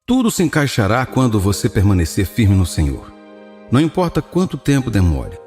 Tudo se encaixará quando você permanecer firme no Senhor. Não importa quanto tempo demore.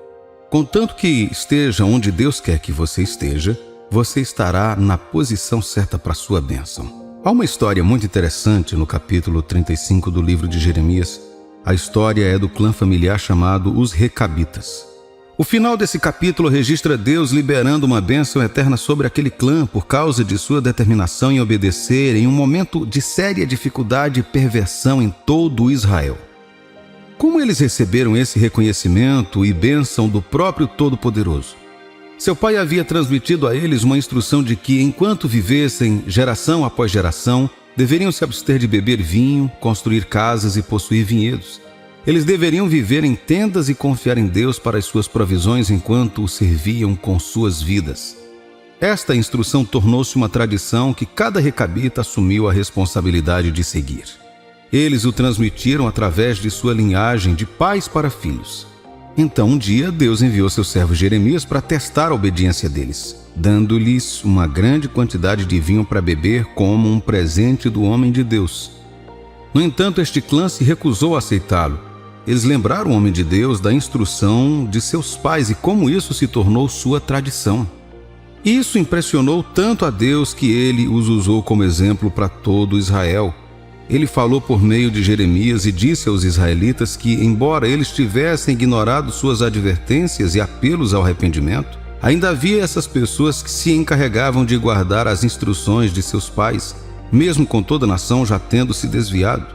Contanto que esteja onde Deus quer que você esteja, você estará na posição certa para a sua bênção. Há uma história muito interessante no capítulo 35 do livro de Jeremias. A história é do clã familiar chamado os Recabitas. O final desse capítulo registra Deus liberando uma bênção eterna sobre aquele clã por causa de sua determinação em obedecer em um momento de séria dificuldade e perversão em todo Israel. Como eles receberam esse reconhecimento e bênção do próprio Todo-Poderoso? Seu pai havia transmitido a eles uma instrução de que, enquanto vivessem geração após geração, deveriam se abster de beber vinho, construir casas e possuir vinhedos. Eles deveriam viver em tendas e confiar em Deus para as suas provisões enquanto o serviam com suas vidas. Esta instrução tornou-se uma tradição que cada recabita assumiu a responsabilidade de seguir. Eles o transmitiram através de sua linhagem de pais para filhos. Então, um dia, Deus enviou seu servo Jeremias para testar a obediência deles, dando-lhes uma grande quantidade de vinho para beber como um presente do homem de Deus. No entanto, este clã se recusou a aceitá-lo. Eles lembraram o homem de Deus da instrução de seus pais e como isso se tornou sua tradição. Isso impressionou tanto a Deus que ele os usou como exemplo para todo Israel. Ele falou por meio de Jeremias e disse aos israelitas que, embora eles tivessem ignorado suas advertências e apelos ao arrependimento, ainda havia essas pessoas que se encarregavam de guardar as instruções de seus pais, mesmo com toda a nação já tendo se desviado.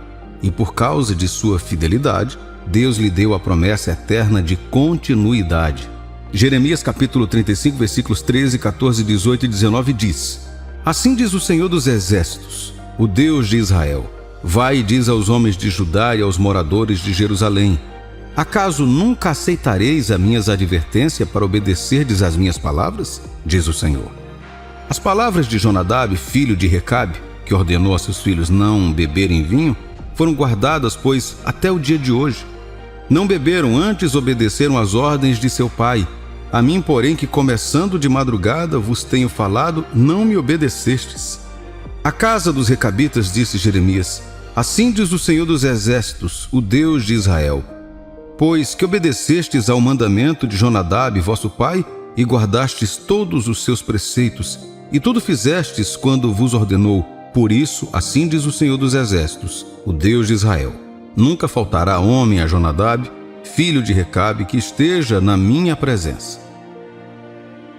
E por causa de sua fidelidade, Deus lhe deu a promessa eterna de continuidade. Jeremias capítulo 35, versículos 13, 14, 18 e 19 diz: Assim diz o Senhor dos Exércitos, o Deus de Israel: Vai e diz aos homens de Judá e aos moradores de Jerusalém: Acaso nunca aceitareis as minhas advertências para obedecerdes às minhas palavras? Diz o Senhor. As palavras de Jonadab, filho de Recabe, que ordenou a seus filhos não beberem vinho, foram guardadas, pois, até o dia de hoje. Não beberam, antes obedeceram às ordens de seu pai. A mim, porém, que começando de madrugada vos tenho falado, não me obedecestes. A casa dos Recabitas, disse Jeremias: Assim diz o Senhor dos Exércitos, o Deus de Israel: Pois que obedecestes ao mandamento de Jonadab, vosso pai, e guardastes todos os seus preceitos, e tudo fizestes quando vos ordenou, por isso, assim diz o Senhor dos Exércitos, o Deus de Israel: Nunca faltará homem a Jonadab, filho de Recabe, que esteja na minha presença.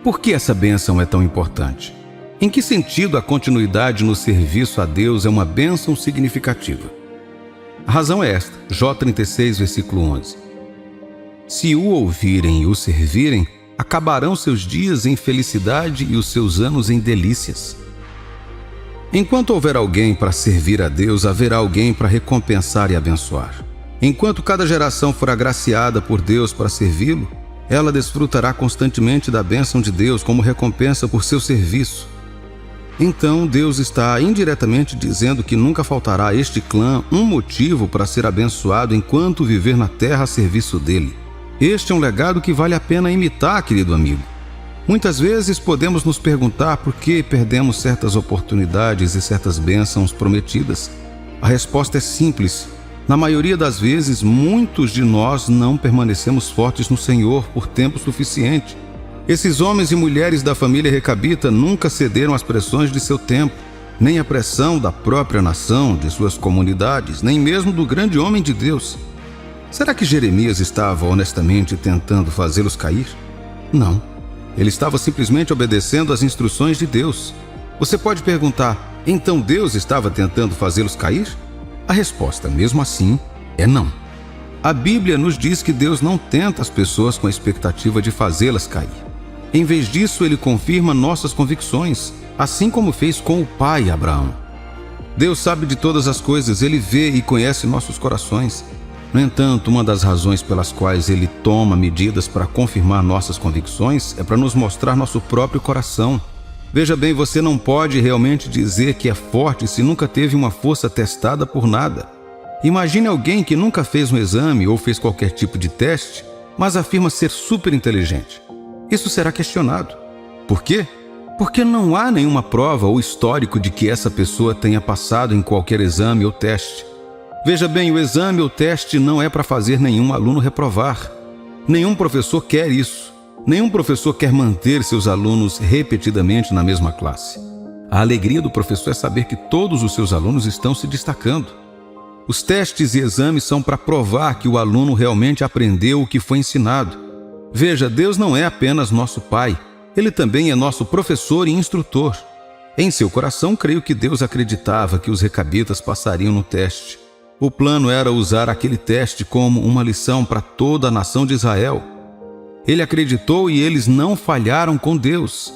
Por que essa bênção é tão importante? Em que sentido a continuidade no serviço a Deus é uma bênção significativa? A razão é esta, Jó 36, versículo 11. Se o ouvirem e o servirem, acabarão seus dias em felicidade e os seus anos em delícias. Enquanto houver alguém para servir a Deus, haverá alguém para recompensar e abençoar. Enquanto cada geração for agraciada por Deus para servi-lo, ela desfrutará constantemente da bênção de Deus como recompensa por seu serviço. Então, Deus está indiretamente dizendo que nunca faltará a este clã um motivo para ser abençoado enquanto viver na terra a serviço dele. Este é um legado que vale a pena imitar, querido amigo. Muitas vezes podemos nos perguntar por que perdemos certas oportunidades e certas bênçãos prometidas. A resposta é simples. Na maioria das vezes, muitos de nós não permanecemos fortes no Senhor por tempo suficiente. Esses homens e mulheres da família Recabita nunca cederam às pressões de seu tempo, nem à pressão da própria nação, de suas comunidades, nem mesmo do grande homem de Deus. Será que Jeremias estava honestamente tentando fazê-los cair? Não. Ele estava simplesmente obedecendo às instruções de Deus. Você pode perguntar: então Deus estava tentando fazê-los cair? A resposta, mesmo assim, é não. A Bíblia nos diz que Deus não tenta as pessoas com a expectativa de fazê-las cair. Em vez disso, Ele confirma nossas convicções, assim como fez com o pai Abraão. Deus sabe de todas as coisas, Ele vê e conhece nossos corações. No entanto, uma das razões pelas quais Ele toma medidas para confirmar nossas convicções é para nos mostrar nosso próprio coração. Veja bem, você não pode realmente dizer que é forte se nunca teve uma força testada por nada. Imagine alguém que nunca fez um exame ou fez qualquer tipo de teste, mas afirma ser super inteligente. Isso será questionado. Por quê? Porque não há nenhuma prova ou histórico de que essa pessoa tenha passado em qualquer exame ou teste. Veja bem, o exame ou teste não é para fazer nenhum aluno reprovar. Nenhum professor quer isso. Nenhum professor quer manter seus alunos repetidamente na mesma classe. A alegria do professor é saber que todos os seus alunos estão se destacando. Os testes e exames são para provar que o aluno realmente aprendeu o que foi ensinado. Veja, Deus não é apenas nosso Pai, Ele também é nosso professor e instrutor. Em seu coração, creio que Deus acreditava que os recabitas passariam no teste. O plano era usar aquele teste como uma lição para toda a nação de Israel. Ele acreditou e eles não falharam com Deus.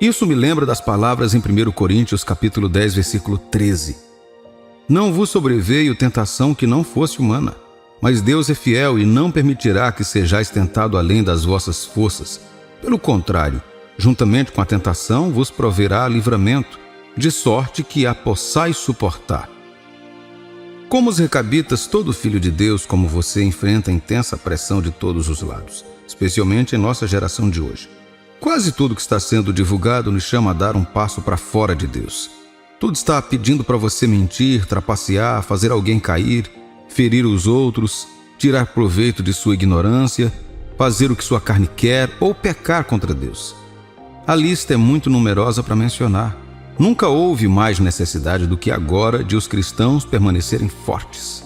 Isso me lembra das palavras em 1 Coríntios capítulo 10, versículo 13. Não vos sobreveio tentação que não fosse humana, mas Deus é fiel e não permitirá que sejais tentado além das vossas forças. Pelo contrário, juntamente com a tentação vos proverá livramento, de sorte que a possais suportar. Como os recabitas, todo filho de Deus como você enfrenta intensa pressão de todos os lados, especialmente em nossa geração de hoje. Quase tudo que está sendo divulgado nos chama a dar um passo para fora de Deus. Tudo está pedindo para você mentir, trapacear, fazer alguém cair, ferir os outros, tirar proveito de sua ignorância, fazer o que sua carne quer ou pecar contra Deus. A lista é muito numerosa para mencionar. Nunca houve mais necessidade do que agora de os cristãos permanecerem fortes.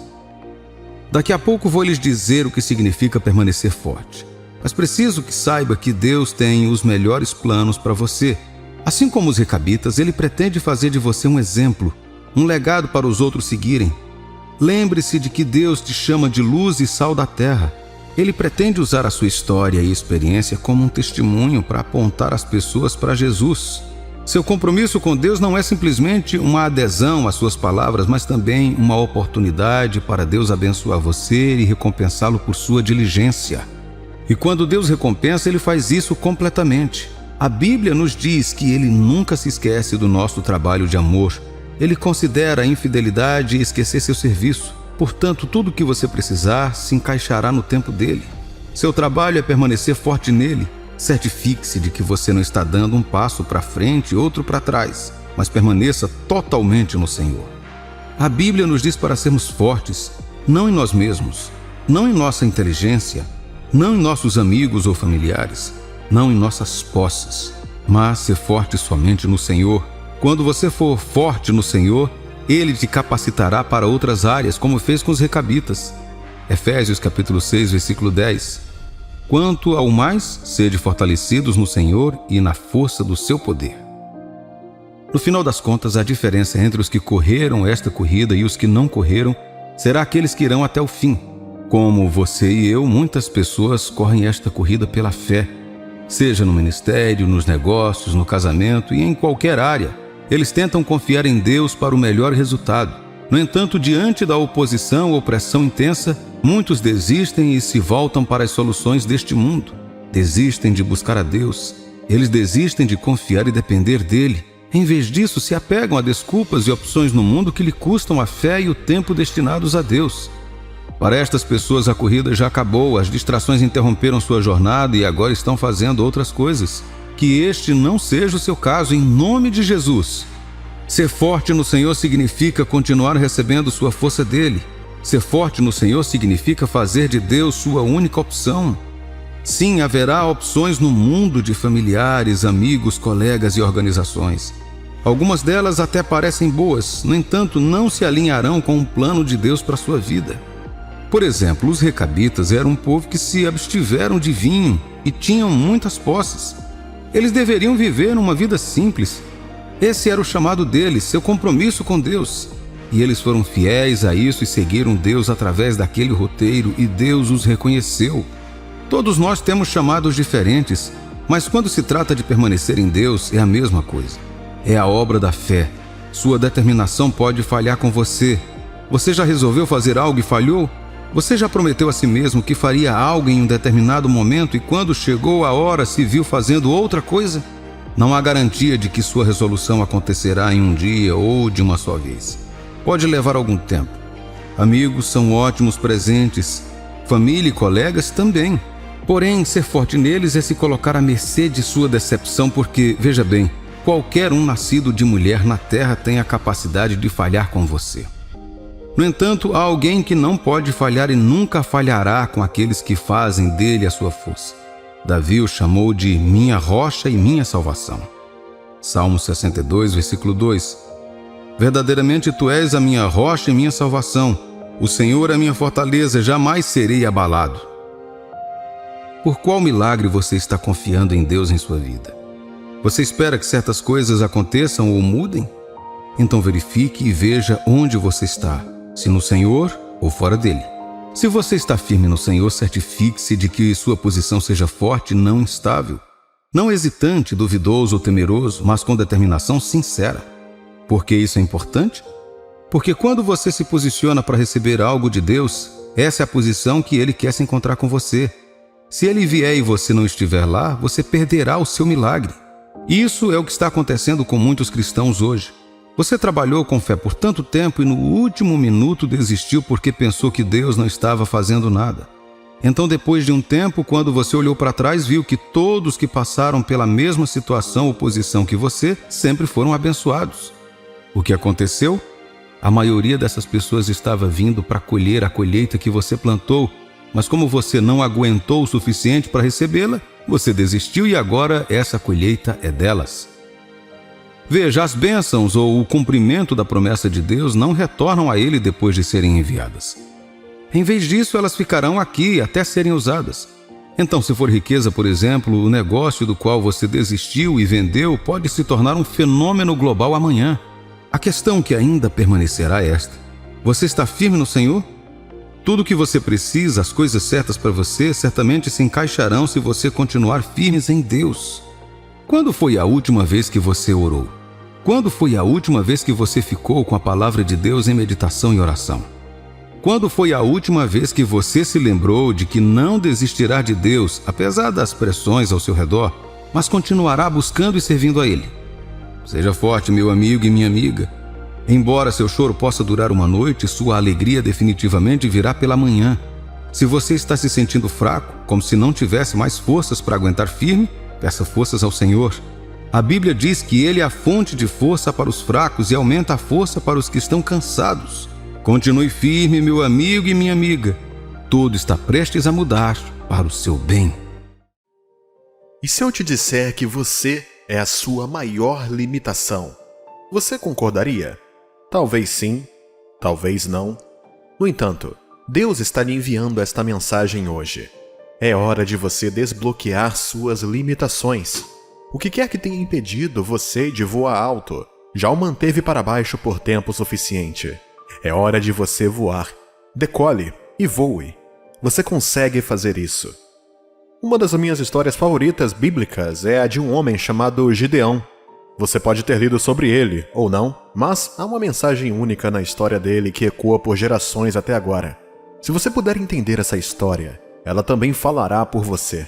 Daqui a pouco vou lhes dizer o que significa permanecer forte. Mas preciso que saiba que Deus tem os melhores planos para você. Assim como os recabitas, Ele pretende fazer de você um exemplo, um legado para os outros seguirem. Lembre-se de que Deus te chama de luz e sal da terra. Ele pretende usar a sua história e experiência como um testemunho para apontar as pessoas para Jesus. Seu compromisso com Deus não é simplesmente uma adesão às suas palavras, mas também uma oportunidade para Deus abençoar você e recompensá-lo por sua diligência. E quando Deus recompensa, Ele faz isso completamente. A Bíblia nos diz que Ele nunca se esquece do nosso trabalho de amor. Ele considera a infidelidade esquecer seu serviço. Portanto, tudo o que você precisar se encaixará no tempo dele. Seu trabalho é permanecer forte nele. Certifique-se de que você não está dando um passo para frente e outro para trás, mas permaneça totalmente no Senhor. A Bíblia nos diz para sermos fortes, não em nós mesmos, não em nossa inteligência, não em nossos amigos ou familiares, não em nossas posses, mas ser forte somente no Senhor. Quando você for forte no Senhor, Ele te capacitará para outras áreas, como fez com os recabitas. Efésios capítulo 6, versículo 10. Quanto ao mais, sede fortalecidos no Senhor e na força do seu poder. No final das contas, a diferença entre os que correram esta corrida e os que não correram será aqueles que irão até o fim. Como você e eu, muitas pessoas correm esta corrida pela fé, seja no ministério, nos negócios, no casamento e em qualquer área. Eles tentam confiar em Deus para o melhor resultado. No entanto, diante da oposição ou pressão intensa, muitos desistem e se voltam para as soluções deste mundo. Desistem de buscar a Deus. Eles desistem de confiar e depender dEle. Em vez disso, se apegam a desculpas e opções no mundo que lhe custam a fé e o tempo destinados a Deus. Para estas pessoas, a corrida já acabou, as distrações interromperam sua jornada e agora estão fazendo outras coisas. Que este não seja o seu caso, em nome de Jesus. Ser forte no Senhor significa continuar recebendo sua força dele. Ser forte no Senhor significa fazer de Deus sua única opção. Sim, haverá opções no mundo de familiares, amigos, colegas e organizações. Algumas delas até parecem boas, no entanto, não se alinharão com o plano de Deus para a sua vida. Por exemplo, os recabitas eram um povo que se abstiveram de vinho e tinham muitas posses. Eles deveriam viver uma vida simples. Esse era o chamado deles, seu compromisso com Deus. E eles foram fiéis a isso e seguiram Deus através daquele roteiro, e Deus os reconheceu. Todos nós temos chamados diferentes, mas quando se trata de permanecer em Deus, é a mesma coisa. É a obra da fé. Sua determinação pode falhar com você. Você já resolveu fazer algo e falhou? Você já prometeu a si mesmo que faria algo em um determinado momento e quando chegou a hora se viu fazendo outra coisa? Não há garantia de que sua resolução acontecerá em um dia ou de uma só vez. Pode levar algum tempo. Amigos são ótimos presentes, família e colegas também. Porém, ser forte neles é se colocar à mercê de sua decepção, porque, veja bem, qualquer um nascido de mulher na terra tem a capacidade de falhar com você. No entanto, há alguém que não pode falhar e nunca falhará com aqueles que fazem dele a sua força. Davi o chamou de minha rocha e minha salvação. Salmo 62, versículo 2. Verdadeiramente tu és a minha rocha e minha salvação. O Senhor é a minha fortaleza, jamais serei abalado. Por qual milagre você está confiando em Deus em sua vida? Você espera que certas coisas aconteçam ou mudem? Então verifique e veja onde você está, se no Senhor ou fora dele. Se você está firme no Senhor, certifique-se de que sua posição seja forte e não instável. Não hesitante, duvidoso ou temeroso, mas com determinação sincera. Por que isso é importante? Porque quando você se posiciona para receber algo de Deus, essa é a posição que Ele quer se encontrar com você. Se Ele vier e você não estiver lá, você perderá o seu milagre. Isso é o que está acontecendo com muitos cristãos hoje. Você trabalhou com fé por tanto tempo e no último minuto desistiu porque pensou que Deus não estava fazendo nada. Então, depois de um tempo, quando você olhou para trás, viu que todos que passaram pela mesma situação ou posição que você sempre foram abençoados. O que aconteceu? A maioria dessas pessoas estava vindo para colher a colheita que você plantou, mas como você não aguentou o suficiente para recebê-la, você desistiu e agora essa colheita é delas. Veja, as bênçãos ou o cumprimento da promessa de Deus não retornam a Ele depois de serem enviadas. Em vez disso, elas ficarão aqui até serem usadas. Então, se for riqueza, por exemplo, o negócio do qual você desistiu e vendeu pode se tornar um fenômeno global amanhã. A questão que ainda permanecerá é esta: você está firme no Senhor? Tudo o que você precisa, as coisas certas para você, certamente se encaixarão se você continuar firmes em Deus. Quando foi a última vez que você orou? Quando foi a última vez que você ficou com a palavra de Deus em meditação e oração? Quando foi a última vez que você se lembrou de que não desistirá de Deus, apesar das pressões ao seu redor, mas continuará buscando e servindo a Ele? Seja forte, meu amigo e minha amiga. Embora seu choro possa durar uma noite, sua alegria definitivamente virá pela manhã. Se você está se sentindo fraco, como se não tivesse mais forças para aguentar firme, peça forças ao Senhor. A Bíblia diz que Ele é a fonte de força para os fracos e aumenta a força para os que estão cansados. Continue firme, meu amigo e minha amiga. Tudo está prestes a mudar para o seu bem. E se eu te disser que você é a sua maior limitação, você concordaria? Talvez sim, talvez não. No entanto, Deus está lhe enviando esta mensagem hoje. É hora de você desbloquear suas limitações. O que quer que tenha impedido você de voar alto, já o manteve para baixo por tempo suficiente. É hora de você voar. Decole e voe. Você consegue fazer isso. Uma das minhas histórias favoritas bíblicas é a de um homem chamado Gideão. Você pode ter lido sobre ele, ou não, mas há uma mensagem única na história dele que ecoa por gerações até agora. Se você puder entender essa história, ela também falará por você.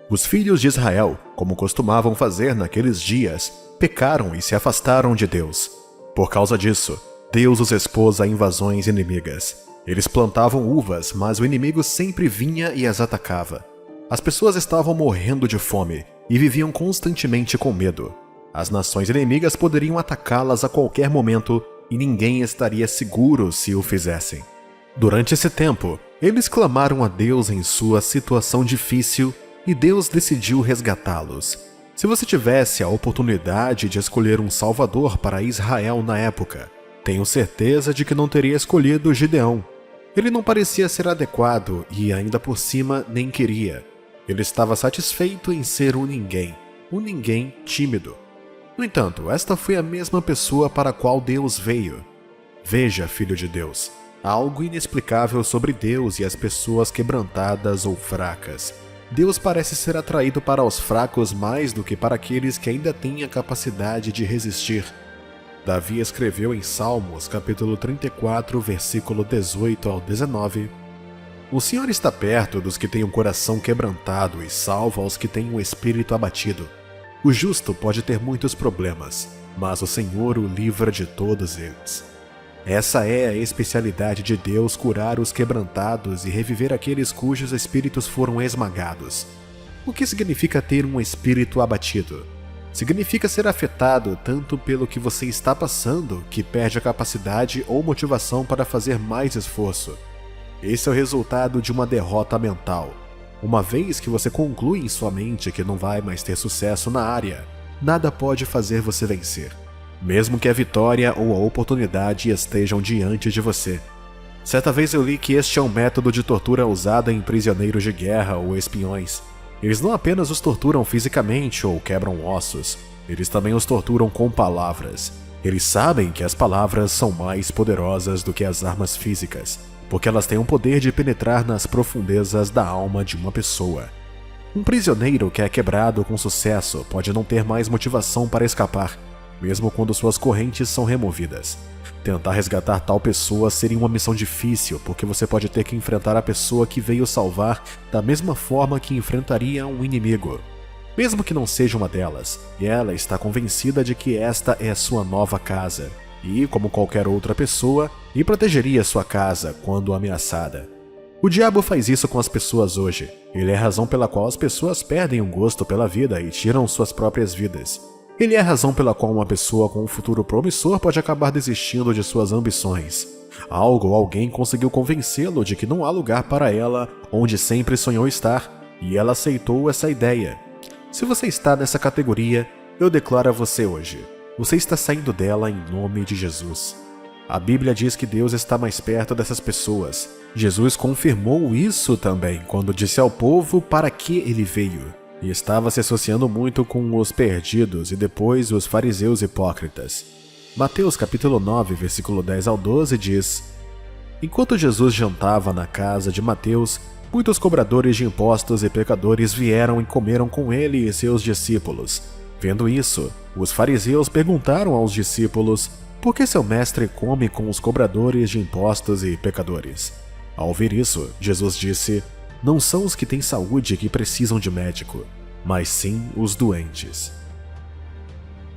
Os filhos de Israel, como costumavam fazer naqueles dias, pecaram e se afastaram de Deus. Por causa disso, Deus os expôs a invasões inimigas. Eles plantavam uvas, mas o inimigo sempre vinha e as atacava. As pessoas estavam morrendo de fome e viviam constantemente com medo. As nações inimigas poderiam atacá-las a qualquer momento e ninguém estaria seguro se o fizessem. Durante esse tempo, eles clamaram a Deus em sua situação difícil e Deus decidiu resgatá-los. Se você tivesse a oportunidade de escolher um salvador para Israel na época, tenho certeza de que não teria escolhido Gideão. Ele não parecia ser adequado e, ainda por cima, nem queria. Ele estava satisfeito em ser um ninguém tímido. No entanto, esta foi a mesma pessoa para a qual Deus veio. Veja, filho de Deus, há algo inexplicável sobre Deus e as pessoas quebrantadas ou fracas. Deus parece ser atraído para os fracos mais do que para aqueles que ainda têm a capacidade de resistir. Davi escreveu em Salmos, capítulo 34, versículo 18 ao 19: O Senhor está perto dos que têm o coração quebrantado e salva os que têm o espírito abatido. O justo pode ter muitos problemas, mas o Senhor o livra de todos eles. Essa é a especialidade de Deus, curar os quebrantados e reviver aqueles cujos espíritos foram esmagados. O que significa ter um espírito abatido? Significa ser afetado tanto pelo que você está passando que perde a capacidade ou motivação para fazer mais esforço. Esse é o resultado de uma derrota mental. Uma vez que você conclui em sua mente que não vai mais ter sucesso na área, nada pode fazer você vencer, mesmo que a vitória ou a oportunidade estejam diante de você. Certa vez eu li que este é um método de tortura usado em prisioneiros de guerra ou espiões. Eles não apenas os torturam fisicamente ou quebram ossos, eles também os torturam com palavras. Eles sabem que as palavras são mais poderosas do que as armas físicas, porque elas têm o poder de penetrar nas profundezas da alma de uma pessoa. Um prisioneiro que é quebrado com sucesso pode não ter mais motivação para escapar, mesmo quando suas correntes são removidas. Tentar resgatar tal pessoa seria uma missão difícil, porque você pode ter que enfrentar a pessoa que veio salvar da mesma forma que enfrentaria um inimigo, mesmo que não seja uma delas, e ela está convencida de que esta é sua nova casa, e, como qualquer outra pessoa, lhe protegeria sua casa quando ameaçada. O diabo faz isso com as pessoas hoje. Ele é a razão pela qual as pessoas perdem o gosto pela vida e tiram suas próprias vidas. Ele é a razão pela qual uma pessoa com um futuro promissor pode acabar desistindo de suas ambições. Algo ou alguém conseguiu convencê-lo de que não há lugar para ela onde sempre sonhou estar, e ela aceitou essa ideia. Se você está nessa categoria, eu declaro a você hoje: você está saindo dela em nome de Jesus. A Bíblia diz que Deus está mais perto dessas pessoas. Jesus confirmou isso também quando disse ao povo para que ele veio. E estava se associando muito com os perdidos e depois os fariseus hipócritas. Mateus capítulo 9, versículo 10 ao 12 diz: Enquanto Jesus jantava na casa de Mateus, muitos cobradores de impostos e pecadores vieram e comeram com ele e seus discípulos. Vendo isso, os fariseus perguntaram aos discípulos: por que seu mestre come com os cobradores de impostos e pecadores? Ao ouvir isso, Jesus disse: não são os que têm saúde que precisam de médico, mas sim os doentes.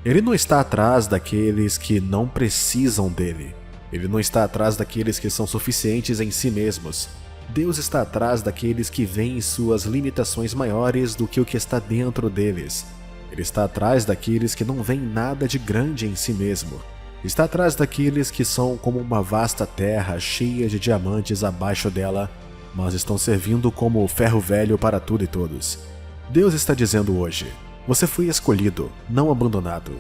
Ele não está atrás daqueles que não precisam dele. Ele não está atrás daqueles que são suficientes em si mesmos. Deus está atrás daqueles que veem suas limitações maiores do que o que está dentro deles. Ele está atrás daqueles que não veem nada de grande em si mesmo. Está atrás daqueles que são como uma vasta terra cheia de diamantes abaixo dela, mas estão servindo como ferro velho para tudo e todos. Deus está dizendo hoje: você foi escolhido, não abandonado.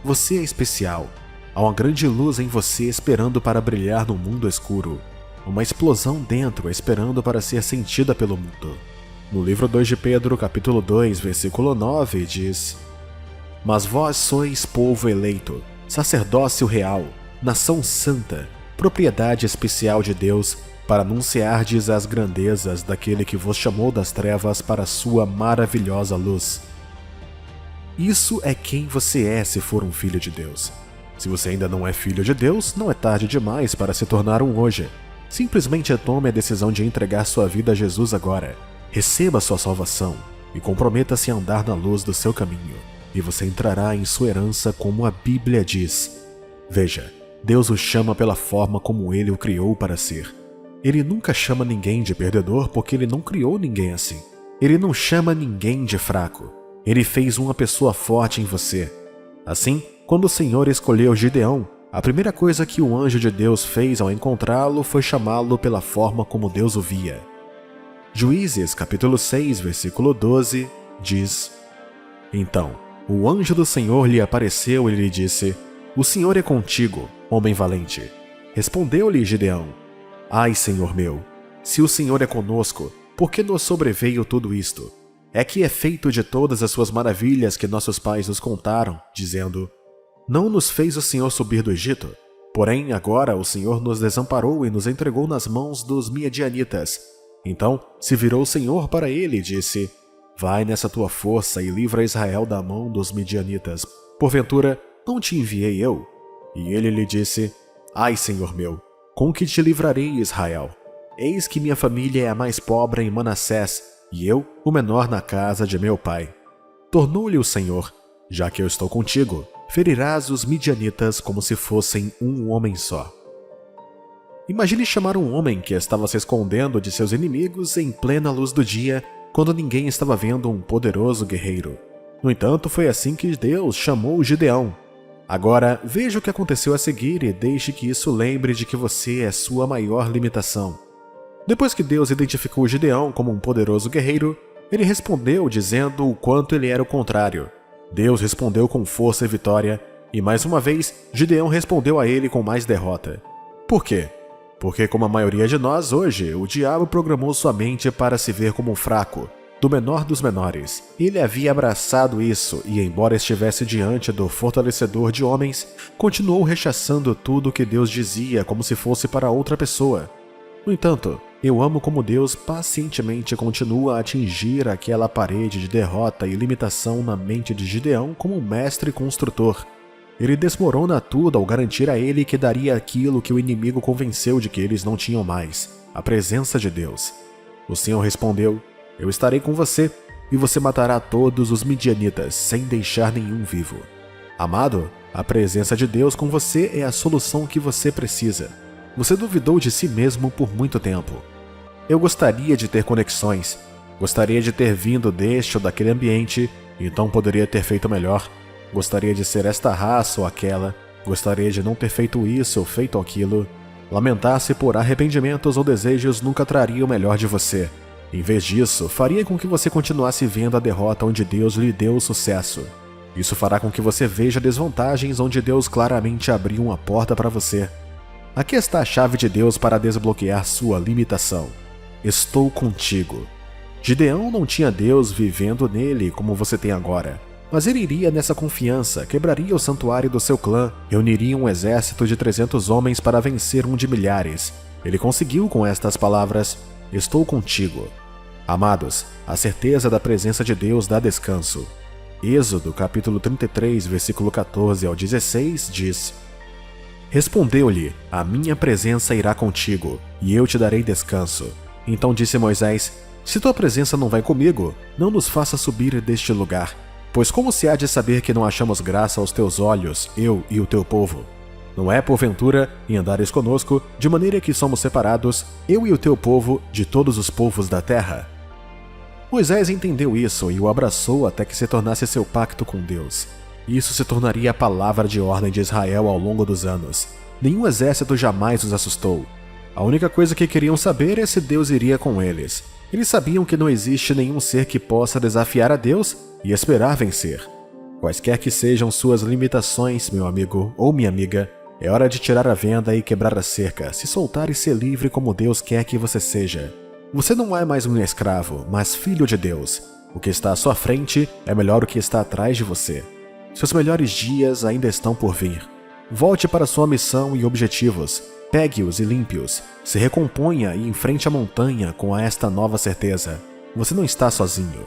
Você é especial. Há uma grande luz em você esperando para brilhar no mundo escuro. Uma explosão dentro esperando para ser sentida pelo mundo. No livro 2 de Pedro, capítulo 2, versículo 9, diz: mas vós sois povo eleito, sacerdócio real, nação santa, propriedade especial de Deus, para anunciardes as grandezas daquele que vos chamou das trevas para a sua maravilhosa luz. Isso é quem você é se for um filho de Deus. Se você ainda não é filho de Deus, não é tarde demais para se tornar um hoje. Simplesmente tome a decisão de entregar sua vida a Jesus agora. Receba sua salvação e comprometa-se a andar na luz do seu caminho, e você entrará em sua herança como a Bíblia diz. Veja, Deus o chama pela forma como Ele o criou para ser. Ele nunca chama ninguém de perdedor porque Ele não criou ninguém assim. Ele não chama ninguém de fraco. Ele fez uma pessoa forte em você. Assim, quando o Senhor escolheu Gideão, a primeira coisa que o anjo de Deus fez ao encontrá-lo foi chamá-lo pela forma como Deus o via. Juízes, capítulo 6, versículo 12, diz: então, o anjo do Senhor lhe apareceu e lhe disse: o Senhor é contigo, homem valente. Respondeu-lhe Gideão: ai, Senhor meu, se o Senhor é conosco, por que nos sobreveio tudo isto? É que é feito de todas as suas maravilhas que nossos pais nos contaram, dizendo: não nos fez o Senhor subir do Egito? Porém, agora o Senhor nos desamparou e nos entregou nas mãos dos midianitas. Então se virou o Senhor para ele e disse: vai nessa tua força e livra Israel da mão dos midianitas. Porventura, não te enviei eu? E ele lhe disse: ai, Senhor meu, com que te livrarei, Israel? Eis que minha família é a mais pobre em Manassés, e eu, o menor na casa de meu pai. Tornou-lhe o Senhor: já que eu estou contigo, ferirás os midianitas como se fossem um homem só. Imagine chamar um homem que estava se escondendo de seus inimigos em plena luz do dia, quando ninguém estava vendo um poderoso guerreiro. No entanto, foi assim que Deus chamou Gideão. Agora, veja o que aconteceu a seguir e deixe que isso lembre de que você é sua maior limitação. Depois que Deus identificou Gideão como um poderoso guerreiro, ele respondeu dizendo o quanto ele era o contrário. Deus respondeu com força e vitória, e mais uma vez, Gideão respondeu a ele com mais derrota. Por quê? Porque, como a maioria de nós hoje, o diabo programou sua mente para se ver como um fraco, do menor dos menores. Ele havia abraçado isso e, embora estivesse diante do fortalecedor de homens, continuou rechaçando tudo o que Deus dizia como se fosse para outra pessoa. No entanto, eu amo como Deus pacientemente continua a atingir aquela parede de derrota e limitação na mente de Gideão como um mestre construtor. Ele desmorona tudo ao garantir a ele que daria aquilo que o inimigo convenceu de que eles não tinham mais, a presença de Deus. O Senhor respondeu: eu estarei com você, e você matará todos os midianitas, sem deixar nenhum vivo. Amado, a presença de Deus com você é a solução que você precisa. Você duvidou de si mesmo por muito tempo. Eu gostaria de ter conexões, gostaria de ter vindo deste ou daquele ambiente, então poderia ter feito melhor. Gostaria de ser esta raça ou aquela, gostaria de não ter feito isso ou feito aquilo. Lamentar-se por arrependimentos ou desejos nunca traria o melhor de você. Em vez disso, faria com que você continuasse vendo a derrota onde Deus lhe deu o sucesso. Isso fará com que você veja desvantagens onde Deus claramente abriu uma porta para você. Aqui está a chave de Deus para desbloquear sua limitação. Estou contigo. Gideão não tinha Deus vivendo nele como você tem agora, mas ele iria nessa confiança, quebraria o santuário do seu clã, reuniria um exército de 300 homens para vencer um de milhares. Ele conseguiu com estas palavras: estou contigo. Amados, a certeza da presença de Deus dá descanso. Êxodo capítulo 33, versículo 14 ao 16 diz: respondeu-lhe: a minha presença irá contigo, e eu te darei descanso. Então disse Moisés: se tua presença não vai comigo, não nos faça subir deste lugar, pois como se há de saber que não achamos graça aos teus olhos, eu e o teu povo? Não é porventura em andares conosco, de maneira que somos separados, eu e o teu povo, de todos os povos da terra? Moisés entendeu isso e o abraçou até que se tornasse seu pacto com Deus. Isso se tornaria a palavra de ordem de Israel ao longo dos anos. Nenhum exército jamais os assustou. A única coisa que queriam saber é se Deus iria com eles. Eles sabiam que não existe nenhum ser que possa desafiar a Deus e esperar vencer. Quaisquer que sejam suas limitações, meu amigo ou minha amiga, é hora de tirar a venda e quebrar a cerca, se soltar e ser livre como Deus quer que você seja. Você não é mais um escravo, mas filho de Deus. O que está à sua frente é melhor do que está atrás de você. Seus melhores dias ainda estão por vir. Volte para sua missão e objetivos. Pegue-os e limpe-os. Se recomponha e enfrente a montanha com esta nova certeza. Você não está sozinho.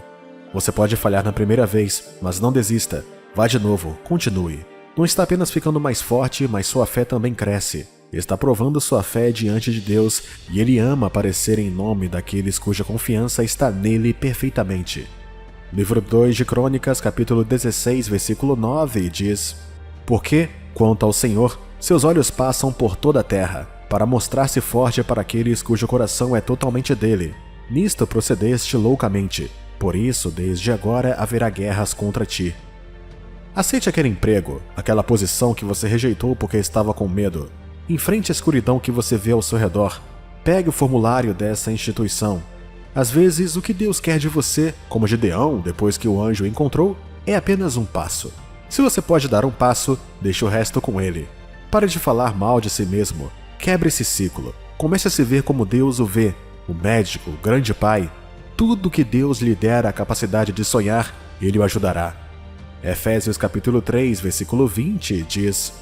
Você pode falhar na primeira vez, mas não desista. Vá de novo, continue. Não está apenas ficando mais forte, mas sua fé também cresce. Está provando sua fé diante de Deus e Ele ama aparecer em nome daqueles cuja confiança está nele perfeitamente. Livro 2 de Crônicas, capítulo 16, versículo 9, diz: porque, quanto ao Senhor, seus olhos passam por toda a terra, para mostrar-se forte para aqueles cujo coração é totalmente dele. Nisto procedeste loucamente, por isso desde agora haverá guerras contra ti. Aceite aquele emprego, aquela posição que você rejeitou porque estava com medo. Enfrente a escuridão que você vê ao seu redor. Pegue o formulário dessa instituição. Às vezes, o que Deus quer de você, como Gideão, depois que o anjo o encontrou, é apenas um passo. Se você pode dar um passo, deixe o resto com ele. Pare de falar mal de si mesmo. Quebre esse ciclo. Comece a se ver como Deus o vê, o médico, o grande pai. Tudo que Deus lhe der a capacidade de sonhar, Ele o ajudará. Efésios capítulo 3, versículo 20 diz: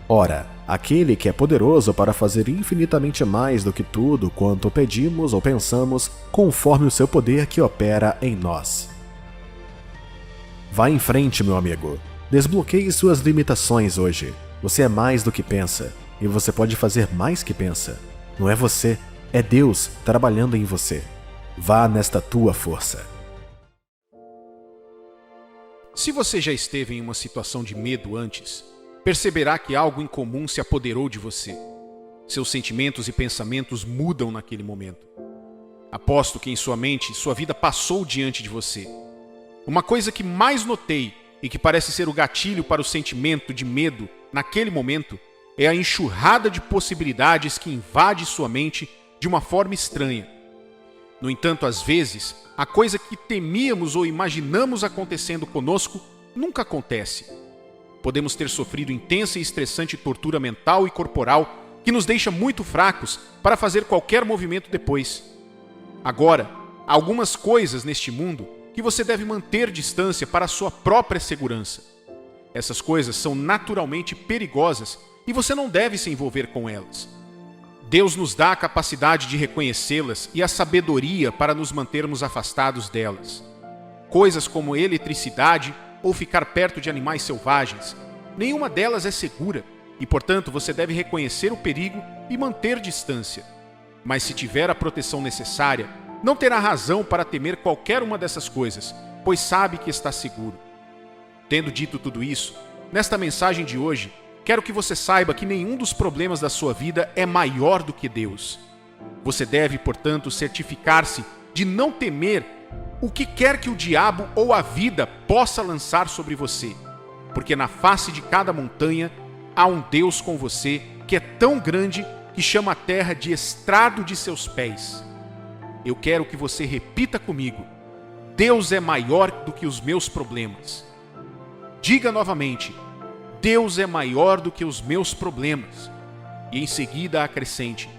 ora, aquele que é poderoso para fazer infinitamente mais do que tudo quanto pedimos ou pensamos, conforme o seu poder que opera em nós. Vá em frente, meu amigo. Desbloqueie suas limitações hoje. Você é mais do que pensa, e você pode fazer mais que pensa. Não é você, é Deus trabalhando em você. Vá nesta tua força. Se você já esteve em uma situação de medo antes, perceberá que algo incomum se apoderou de você. Seus sentimentos e pensamentos mudam naquele momento. Aposto que em sua mente, sua vida passou diante de você. Uma coisa que mais notei e que parece ser o gatilho para o sentimento de medo naquele momento é a enxurrada de possibilidades que invade sua mente de uma forma estranha. No entanto, às vezes, a coisa que temíamos ou imaginamos acontecendo conosco nunca acontece. Podemos ter sofrido intensa e estressante tortura mental e corporal que nos deixa muito fracos para fazer qualquer movimento depois. Agora, há algumas coisas neste mundo que você deve manter distância para a sua própria segurança. Essas coisas são naturalmente perigosas e você não deve se envolver com elas. Deus nos dá a capacidade de reconhecê-las e a sabedoria para nos mantermos afastados delas. Coisas como eletricidade ou ficar perto de animais selvagens, nenhuma delas é segura e, portanto, você deve reconhecer o perigo e manter distância. Mas se tiver a proteção necessária, não terá razão para temer qualquer uma dessas coisas, pois sabe que está seguro. Tendo dito tudo isso, nesta mensagem de hoje, quero que você saiba que nenhum dos problemas da sua vida é maior do que Deus. Você deve, portanto, certificar-se de não temer o que quer que o diabo ou a vida possa lançar sobre você, porque na face de cada montanha há um Deus com você que é tão grande que chama a terra de estrado de seus pés. Eu quero que você repita comigo: Deus é maior do que os meus problemas. Diga novamente: Deus é maior do que os meus problemas. E em seguida acrescente: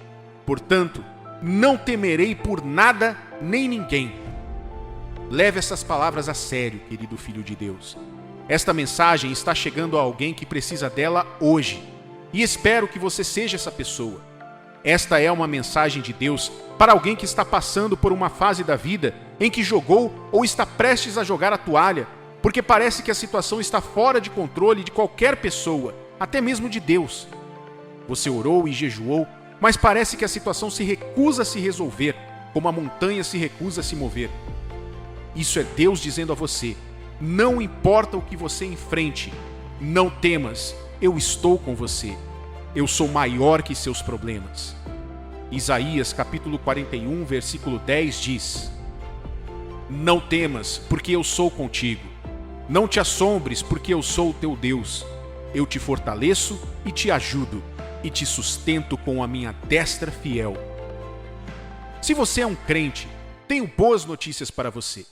portanto, não temerei por nada nem ninguém. Leve essas palavras a sério, querido filho de Deus. Esta mensagem está chegando a alguém que precisa dela hoje. E espero que você seja essa pessoa. Esta é uma mensagem de Deus para alguém que está passando por uma fase da vida em que jogou ou está prestes a jogar a toalha, porque parece que a situação está fora de controle de qualquer pessoa, até mesmo de Deus. Você orou e jejuou, mas parece que a situação se recusa a se resolver, como a montanha se recusa a se mover. Isso é Deus dizendo a você: não importa o que você enfrente, não temas, eu estou com você. Eu sou maior que seus problemas. Isaías capítulo 41, versículo 10 diz: não temas, porque eu sou contigo. Não te assombres, porque eu sou o teu Deus. Eu te fortaleço e te ajudo, e te sustento com a minha destra fiel. Se você é um crente, tenho boas notícias para você.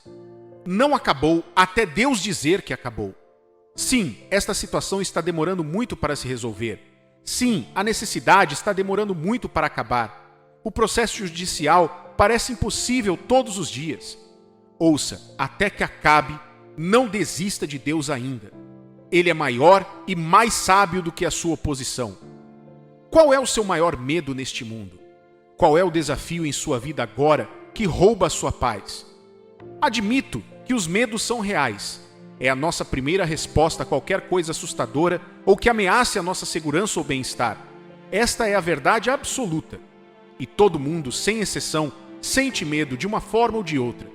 Não acabou até Deus dizer que acabou. Sim, esta situação está demorando muito para se resolver. Sim, a necessidade está demorando muito para acabar. O processo judicial parece impossível todos os dias. Ouça, até que acabe, não desista de Deus ainda. Ele é maior e mais sábio do que a sua oposição. Qual é o seu maior medo neste mundo? Qual é o desafio em sua vida agora que rouba a sua paz? Admito que os medos são reais. É a nossa primeira resposta a qualquer coisa assustadora ou que ameace a nossa segurança ou bem-estar. Esta é a verdade absoluta. E todo mundo, sem exceção, sente medo de uma forma ou de outra.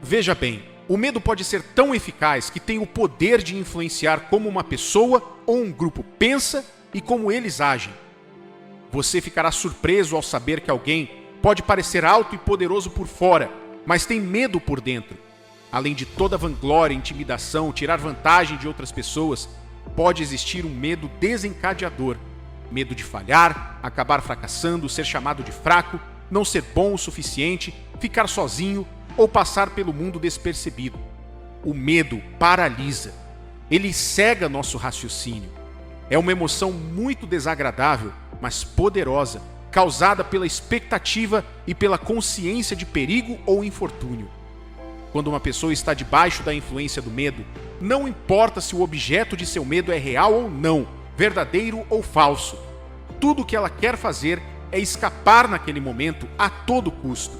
Veja bem, o medo pode ser tão eficaz que tem o poder de influenciar como uma pessoa ou um grupo pensa e como eles agem. Você ficará surpreso ao saber que alguém pode parecer alto e poderoso por fora, mas tem medo por dentro. Além de toda vanglória, intimidação, tirar vantagem de outras pessoas, pode existir um medo desencadeador. Medo de falhar, acabar fracassando, ser chamado de fraco, não ser bom o suficiente, ficar sozinho ou passar pelo mundo despercebido. O medo paralisa. Ele cega nosso raciocínio. É uma emoção muito desagradável, mas poderosa, causada pela expectativa e pela consciência de perigo ou infortúnio. Quando uma pessoa está debaixo da influência do medo, não importa se o objeto de seu medo é real ou não, verdadeiro ou falso. Tudo o que ela quer fazer é escapar naquele momento a todo custo.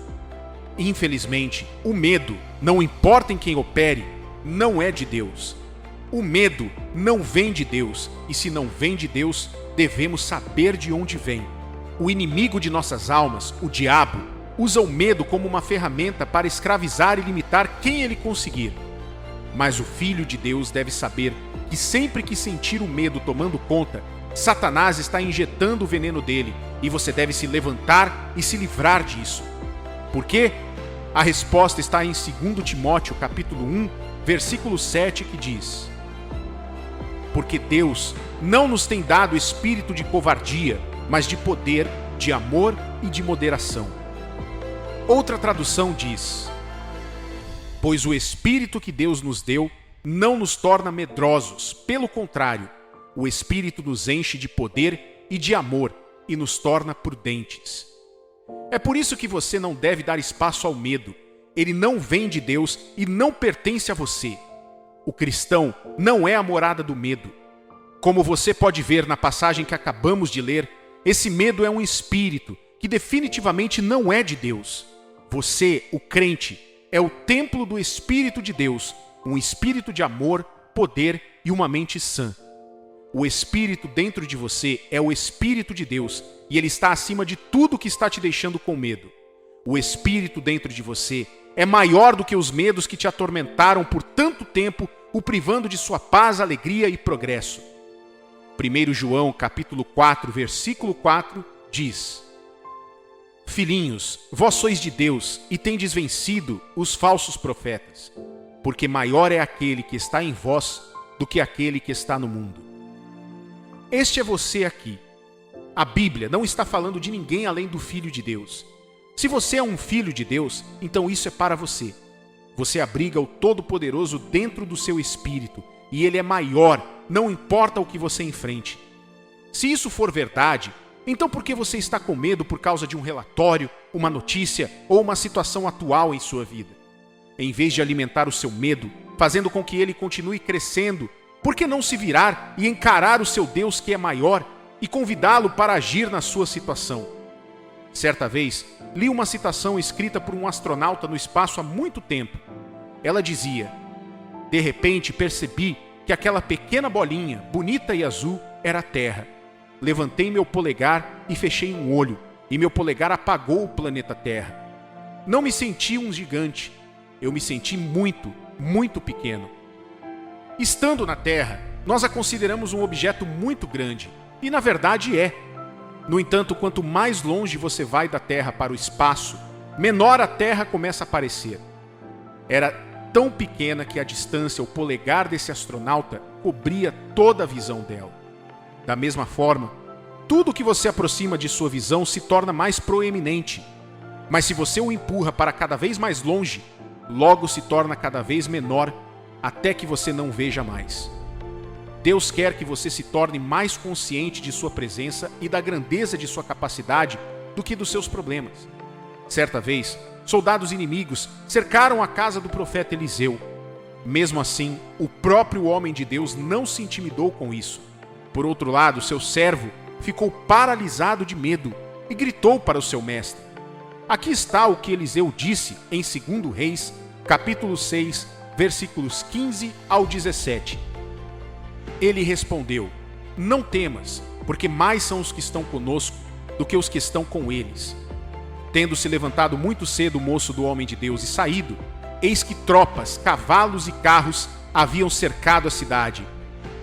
Infelizmente, o medo, não importa em quem opere, não é de Deus. O medo não vem de Deus, e se não vem de Deus, devemos saber de onde vem. O inimigo de nossas almas, o diabo, usa o medo como uma ferramenta para escravizar e limitar quem ele conseguir. Mas o Filho de Deus deve saber que sempre que sentir o medo tomando conta, Satanás está injetando o veneno dele e você deve se levantar e se livrar disso. Por quê? A resposta está em 2 Timóteo capítulo 1, versículo 7, que diz: porque Deus não nos tem dado espírito de covardia, mas de poder, de amor e de moderação. Outra tradução diz: pois o espírito que Deus nos deu não nos torna medrosos, pelo contrário, o espírito nos enche de poder e de amor e nos torna prudentes. É por isso que você não deve dar espaço ao medo. Ele não vem de Deus e não pertence a você. O cristão não é a morada do medo. Como você pode ver na passagem que acabamos de ler, esse medo é um espírito que definitivamente não é de Deus. Você, o crente, é o templo do Espírito de Deus, um espírito de amor, poder e uma mente sã. O Espírito dentro de você é o Espírito de Deus e ele está acima de tudo que está te deixando com medo. O Espírito dentro de você é maior do que os medos que te atormentaram por tanto tempo, o privando de sua paz, alegria e progresso. 1 João capítulo 4, versículo 4 diz: filhinhos, vós sois de Deus e tendes vencido os falsos profetas, porque maior é aquele que está em vós do que aquele que está no mundo. Este é você aqui. A Bíblia não está falando de ninguém além do Filho de Deus. Se você é um filho de Deus, então isso é para você. Você abriga o Todo-Poderoso dentro do seu espírito e ele é maior, não importa o que você enfrente. Se isso for verdade, então por que você está com medo por causa de um relatório, uma notícia ou uma situação atual em sua vida? Em vez de alimentar o seu medo, fazendo com que ele continue crescendo, por que não se virar e encarar o seu Deus que é maior e convidá-lo para agir na sua situação? Certa vez, li uma citação escrita por um astronauta no espaço há muito tempo. Ela dizia: de repente percebi que aquela pequena bolinha, bonita e azul, era a Terra. Levantei meu polegar e fechei um olho, e meu polegar apagou o planeta Terra. Não me senti um gigante, eu me senti muito, muito pequeno. Estando na Terra, nós a consideramos um objeto muito grande, e na verdade é. No entanto, quanto mais longe você vai da Terra para o espaço, menor a Terra começa a parecer. Era tão pequena que a distância, o polegar desse astronauta, cobria toda a visão dela. Da mesma forma, tudo que você aproxima de sua visão se torna mais proeminente. Mas se você o empurra para cada vez mais longe, logo se torna cada vez menor, até que você não veja mais. Deus quer que você se torne mais consciente de sua presença e da grandeza de sua capacidade do que dos seus problemas. Certa vez, soldados inimigos cercaram a casa do profeta Eliseu. Mesmo assim, o próprio homem de Deus não se intimidou com isso. Por outro lado, seu servo ficou paralisado de medo e gritou para o seu mestre. Aqui está o que Eliseu disse em 2 Reis, capítulo 6, versículos 15 ao 17. Ele respondeu: não temas, porque mais são os que estão conosco do que os que estão com eles. Tendo se levantado muito cedo o moço do homem de Deus e saído, eis que tropas, cavalos e carros haviam cercado a cidade.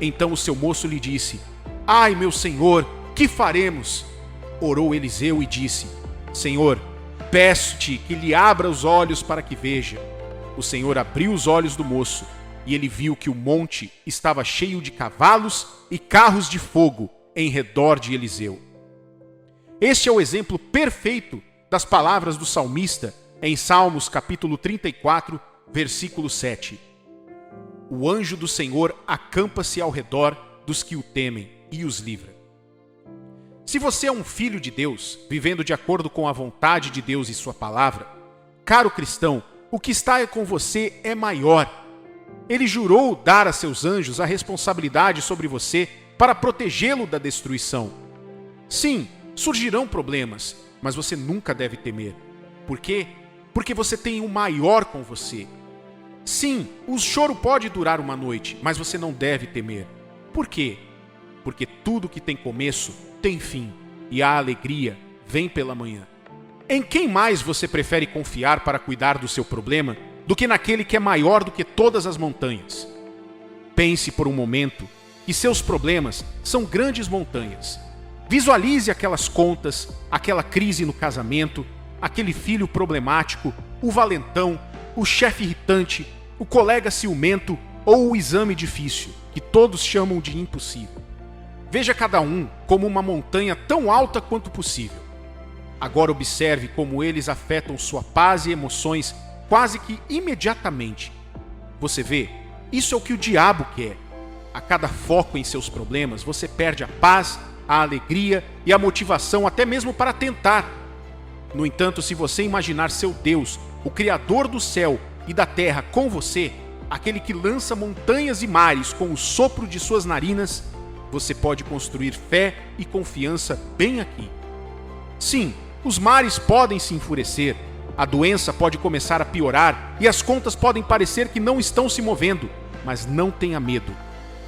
Então o seu moço lhe disse: ai, meu senhor, que faremos? Orou Eliseu e disse: Senhor, peço-te que lhe abra os olhos para que veja. O Senhor abriu os olhos do moço, e ele viu que o monte estava cheio de cavalos e carros de fogo em redor de Eliseu. Este é o exemplo perfeito das palavras do salmista em Salmos capítulo 34, versículo 7. O anjo do Senhor acampa-se ao redor dos que o temem e os livra. Se você é um filho de Deus, vivendo de acordo com a vontade de Deus e sua palavra, caro cristão, o que está com você é maior. Ele jurou dar a seus anjos a responsabilidade sobre você para protegê-lo da destruição. Sim, surgirão problemas, mas você nunca deve temer. Por quê? Porque você tem o maior com você. Sim, o choro pode durar uma noite, mas você não deve temer. Por quê? Porque tudo que tem começo tem fim, e a alegria vem pela manhã. Em quem mais você prefere confiar para cuidar do seu problema do que naquele que é maior do que todas as montanhas? Pense por um momento que seus problemas são grandes montanhas. Visualize aquelas contas, aquela crise no casamento, aquele filho problemático, o valentão, o chefe irritante, o colega ciumento ou o exame difícil, que todos chamam de impossível. Veja cada um como uma montanha tão alta quanto possível. Agora observe como eles afetam sua paz e emoções quase que imediatamente. Você vê? Isso é o que o diabo quer. A cada foco em seus problemas, você perde a paz, a alegria e a motivação até mesmo para tentar. No entanto, se você imaginar seu Deus, o Criador do céu e da terra, com você, aquele que lança montanhas e mares com o sopro de suas narinas, você pode construir fé e confiança bem aqui. Sim, os mares podem se enfurecer, a doença pode começar a piorar e as contas podem parecer que não estão se movendo, mas não tenha medo.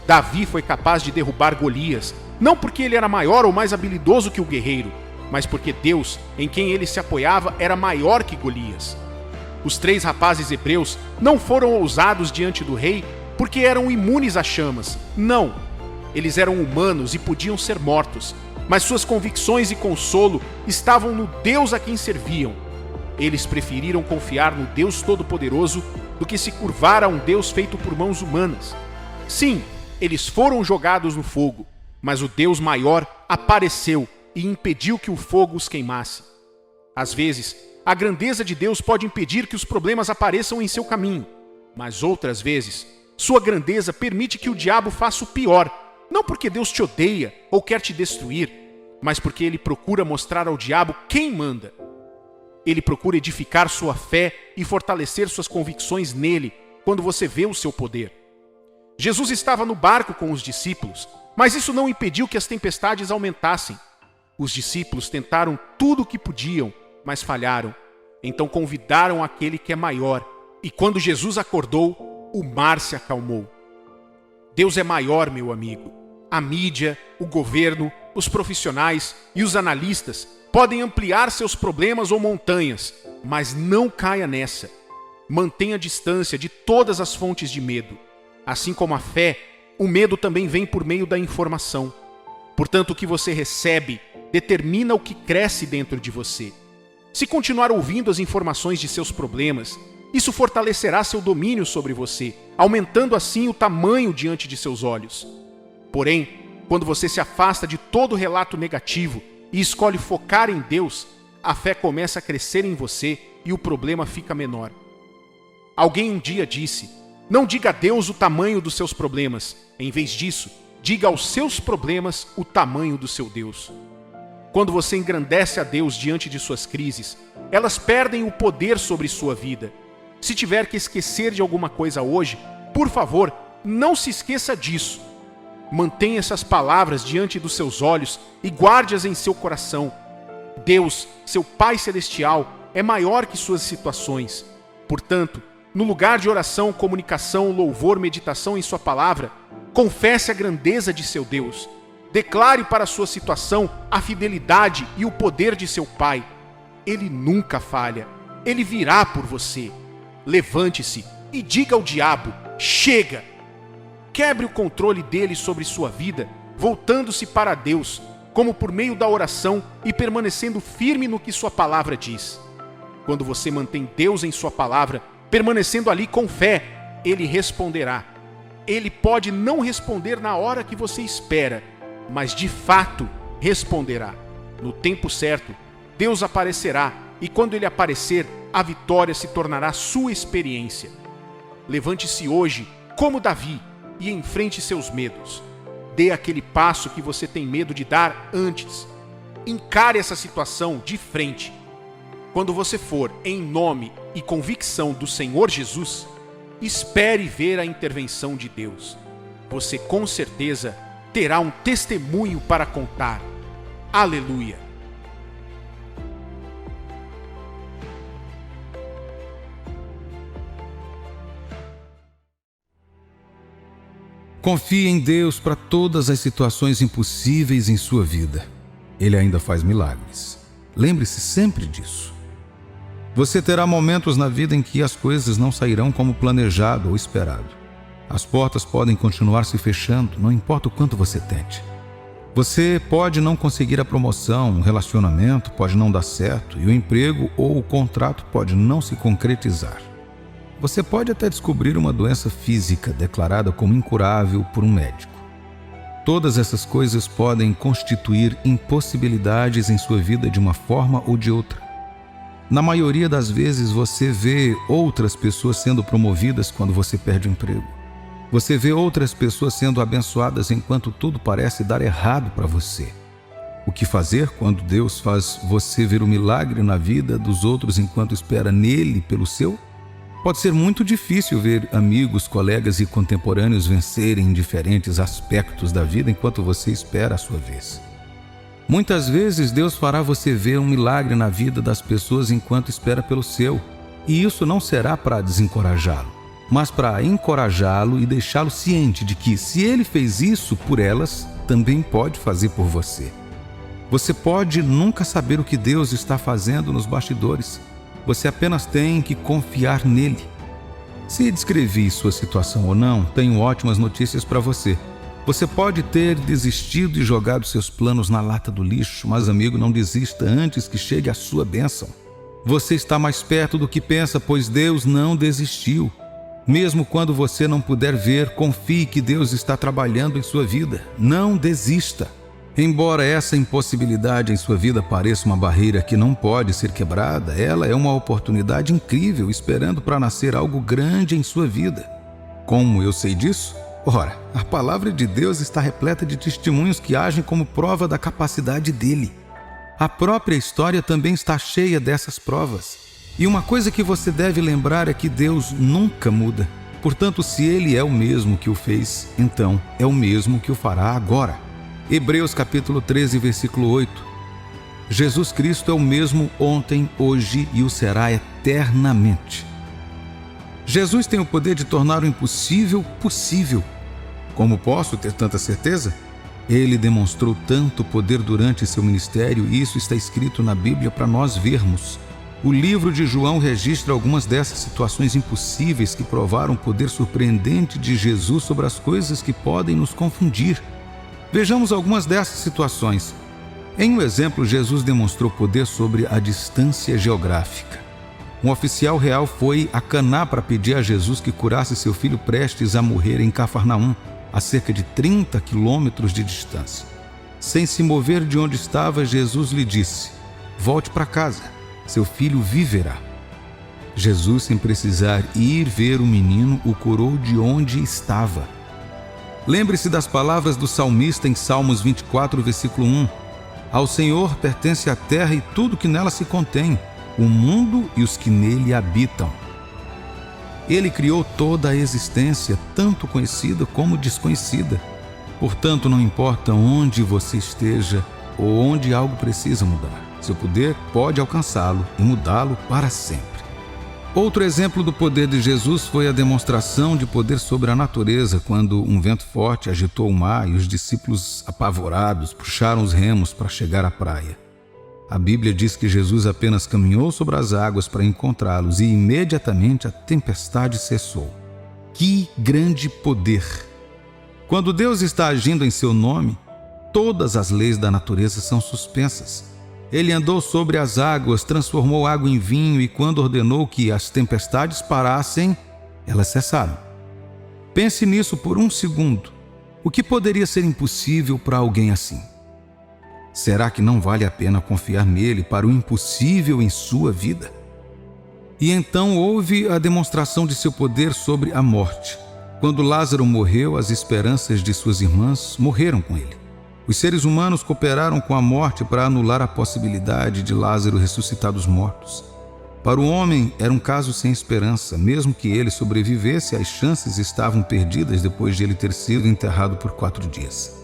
Davi foi capaz de derrubar Golias, não porque ele era maior ou mais habilidoso que o guerreiro, mas porque Deus, em quem ele se apoiava, era maior que Golias. Os 3 rapazes hebreus não foram ousados diante do rei porque eram imunes a chamas. Não, eles eram humanos e podiam ser mortos, mas suas convicções e consolo estavam no Deus a quem serviam. Eles preferiram confiar no Deus Todo-Poderoso do que se curvar a um Deus feito por mãos humanas. Sim, eles foram jogados no fogo, mas o Deus maior apareceu e impediu que o fogo os queimasse. Às vezes, a grandeza de Deus pode impedir que os problemas apareçam em seu caminho, mas outras vezes, sua grandeza permite que o diabo faça o pior, não porque Deus te odeia ou quer te destruir, mas porque ele procura mostrar ao diabo quem manda. Ele procura edificar sua fé e fortalecer suas convicções nele quando você vê o seu poder. Jesus estava no barco com os discípulos, mas isso não impediu que as tempestades aumentassem. Os discípulos tentaram tudo o que podiam, mas falharam. Então convidaram aquele que é maior, e quando Jesus acordou, o mar se acalmou. Deus é maior, meu amigo. A mídia, o governo, os profissionais e os analistas podem ampliar seus problemas ou montanhas, mas não caia nessa. Mantenha distância de todas as fontes de medo. Assim como a fé, o medo também vem por meio da informação. Portanto, o que você recebe determina o que cresce dentro de você. Se continuar ouvindo as informações de seus problemas, isso fortalecerá seu domínio sobre você, aumentando assim o tamanho diante de seus olhos. Porém, quando você se afasta de todo relato negativo e escolhe focar em Deus, a fé começa a crescer em você e o problema fica menor. Alguém um dia disse: não diga a Deus o tamanho dos seus problemas. Em vez disso, diga aos seus problemas o tamanho do seu Deus. Quando você engrandece a Deus diante de suas crises, elas perdem o poder sobre sua vida. Se tiver que esquecer de alguma coisa hoje, por favor, não se esqueça disso. Mantenha essas palavras diante dos seus olhos e guarde-as em seu coração. Deus, seu Pai Celestial, é maior que suas situações. Portanto, no lugar de oração, comunicação, louvor, meditação em sua palavra, confesse a grandeza de seu Deus. Declare para sua situação a fidelidade e o poder de seu Pai. Ele nunca falha. Ele virá por você. Levante-se e diga ao diabo: chega! Quebre o controle dele sobre sua vida, voltando-se para Deus, como por meio da oração e permanecendo firme no que sua palavra diz. Quando você mantém Deus em sua palavra, permanecendo ali com fé, ele responderá. Ele pode não responder na hora que você espera, mas de fato responderá. No tempo certo, Deus aparecerá, e quando ele aparecer, a vitória se tornará sua experiência. Levante-se hoje, como Davi, e enfrente seus medos. Dê aquele passo que você tem medo de dar antes. Encare essa situação de frente. Quando você for em nome e convicção do Senhor Jesus, espere ver a intervenção de Deus. Você com certeza terá um testemunho para contar. Aleluia! Confie em Deus para todas as situações impossíveis em sua vida. Ele ainda faz milagres. Lembre-se sempre disso. Você terá momentos na vida em que as coisas não sairão como planejado ou esperado. As portas podem continuar se fechando, não importa o quanto você tente. Você pode não conseguir a promoção, um relacionamento pode não dar certo e o emprego ou o contrato pode não se concretizar. Você pode até descobrir uma doença física declarada como incurável por um médico. Todas essas coisas podem constituir impossibilidades em sua vida de uma forma ou de outra. Na maioria das vezes, você vê outras pessoas sendo promovidas quando você perde o emprego. Você vê outras pessoas sendo abençoadas enquanto tudo parece dar errado para você. O que fazer quando Deus faz você ver o milagre na vida dos outros enquanto espera nele pelo seu? Pode ser muito difícil ver amigos, colegas e contemporâneos vencerem em diferentes aspectos da vida enquanto você espera a sua vez. Muitas vezes Deus fará você ver um milagre na vida das pessoas enquanto espera pelo seu, e isso não será para desencorajá-lo, mas para encorajá-lo e deixá-lo ciente de que, se ele fez isso por elas, também pode fazer por você. Você pode nunca saber o que Deus está fazendo nos bastidores. Você apenas tem que confiar nele. Se descrevi sua situação ou não, tenho ótimas notícias para você. Você pode ter desistido e jogado seus planos na lata do lixo, mas, amigo, não desista antes que chegue a sua bênção. Você está mais perto do que pensa, pois Deus não desistiu. Mesmo quando você não puder ver, confie que Deus está trabalhando em sua vida. Não desista. Embora essa impossibilidade em sua vida pareça uma barreira que não pode ser quebrada, ela é uma oportunidade incrível esperando para nascer algo grande em sua vida. Como eu sei disso? Ora, a palavra de Deus está repleta de testemunhos que agem como prova da capacidade dele. A própria história também está cheia dessas provas. E uma coisa que você deve lembrar é que Deus nunca muda. Portanto, se ele é o mesmo que o fez, então é o mesmo que o fará agora. Hebreus capítulo 13, versículo 8. Jesus Cristo é o mesmo ontem, hoje e o será eternamente. Jesus tem o poder de tornar o impossível possível. Como posso ter tanta certeza? Ele demonstrou tanto poder durante seu ministério e isso está escrito na Bíblia para nós vermos. O livro de João registra algumas dessas situações impossíveis que provaram o poder surpreendente de Jesus sobre as coisas que podem nos confundir. Vejamos algumas dessas situações. Em um exemplo, Jesus demonstrou poder sobre a distância geográfica. Um oficial real foi a Caná para pedir a Jesus que curasse seu filho prestes a morrer em Cafarnaum, a cerca de 30 quilômetros de distância. Sem se mover de onde estava, Jesus lhe disse: "Volte para casa, seu filho viverá." Jesus, sem precisar ir ver o menino, o curou de onde estava. Lembre-se das palavras do salmista em Salmos 24, versículo 1. Ao Senhor pertence a terra e tudo que nela se contém, o mundo e os que nele habitam. Ele criou toda a existência, tanto conhecida como desconhecida. Portanto, não importa onde você esteja ou onde algo precisa mudar, seu poder pode alcançá-lo e mudá-lo para sempre. Outro exemplo do poder de Jesus foi a demonstração de poder sobre a natureza, quando um vento forte agitou o mar e os discípulos, apavorados, puxaram os remos para chegar à praia. A Bíblia diz que Jesus apenas caminhou sobre as águas para encontrá-los e imediatamente a tempestade cessou. Que grande poder! Quando Deus está agindo em seu nome, todas as leis da natureza são suspensas. Ele andou sobre as águas, transformou água em vinho e quando ordenou que as tempestades parassem, elas cessaram. Pense nisso por um segundo. O que poderia ser impossível para alguém assim? Será que não vale a pena confiar nele para o impossível em sua vida? E então houve a demonstração de seu poder sobre a morte. Quando Lázaro morreu, as esperanças de suas irmãs morreram com ele. Os seres humanos cooperaram com a morte para anular a possibilidade de Lázaro ressuscitar dos mortos. Para o homem, era um caso sem esperança. Mesmo que ele sobrevivesse, as chances estavam perdidas depois de ele ter sido enterrado por 4 dias.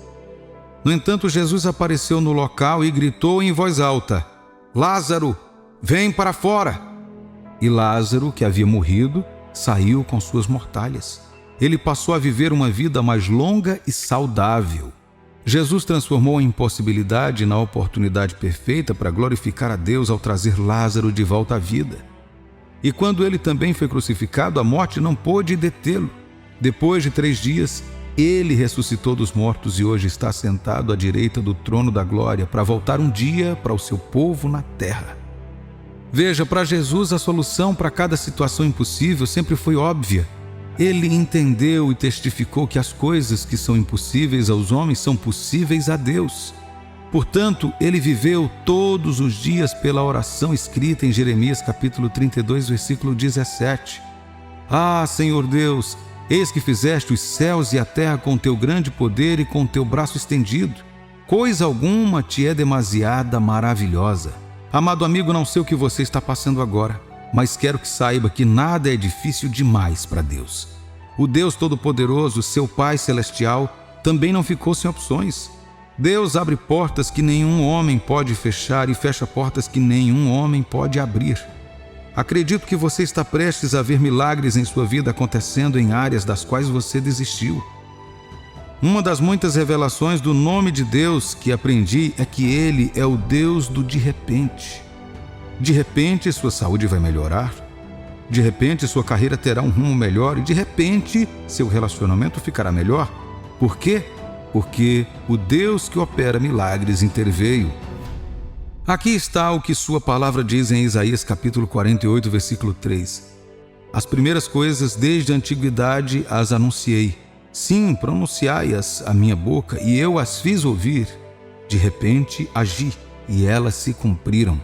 No entanto, Jesus apareceu no local e gritou em voz alta: "Lázaro, vem para fora!" E Lázaro, que havia morrido, saiu com suas mortalhas. Ele passou a viver uma vida mais longa e saudável. Jesus transformou a impossibilidade na oportunidade perfeita para glorificar a Deus ao trazer Lázaro de volta à vida. E quando ele também foi crucificado, a morte não pôde detê-lo. Depois de 3 dias, ele ressuscitou dos mortos e hoje está sentado à direita do trono da glória para voltar um dia para o seu povo na terra. Veja, para Jesus a solução para cada situação impossível sempre foi óbvia. Ele entendeu e testificou que as coisas que são impossíveis aos homens são possíveis a Deus. Portanto, ele viveu todos os dias pela oração escrita em Jeremias capítulo 32, versículo 17. Ah, Senhor Deus, eis que fizeste os céus e a terra com teu grande poder e com teu braço estendido. Coisa alguma te é demasiada maravilhosa. Amado amigo, não sei o que você está passando agora, mas quero que saiba que nada é difícil demais para Deus. O Deus Todo-Poderoso, seu Pai Celestial, também não ficou sem opções. Deus abre portas que nenhum homem pode fechar e fecha portas que nenhum homem pode abrir. Acredito que você está prestes a ver milagres em sua vida acontecendo em áreas das quais você desistiu. Uma das muitas revelações do nome de Deus que aprendi é que Ele é o Deus do de repente. De repente, sua saúde vai melhorar. De repente, sua carreira terá um rumo melhor. E de repente, seu relacionamento ficará melhor. Por quê? Porque o Deus que opera milagres interveio. Aqui está o que sua palavra diz em Isaías capítulo 48, versículo 3. As primeiras coisas desde a antiguidade as anunciei. Sim, pronunciai-as à minha boca, e eu as fiz ouvir. De repente agi, e elas se cumpriram.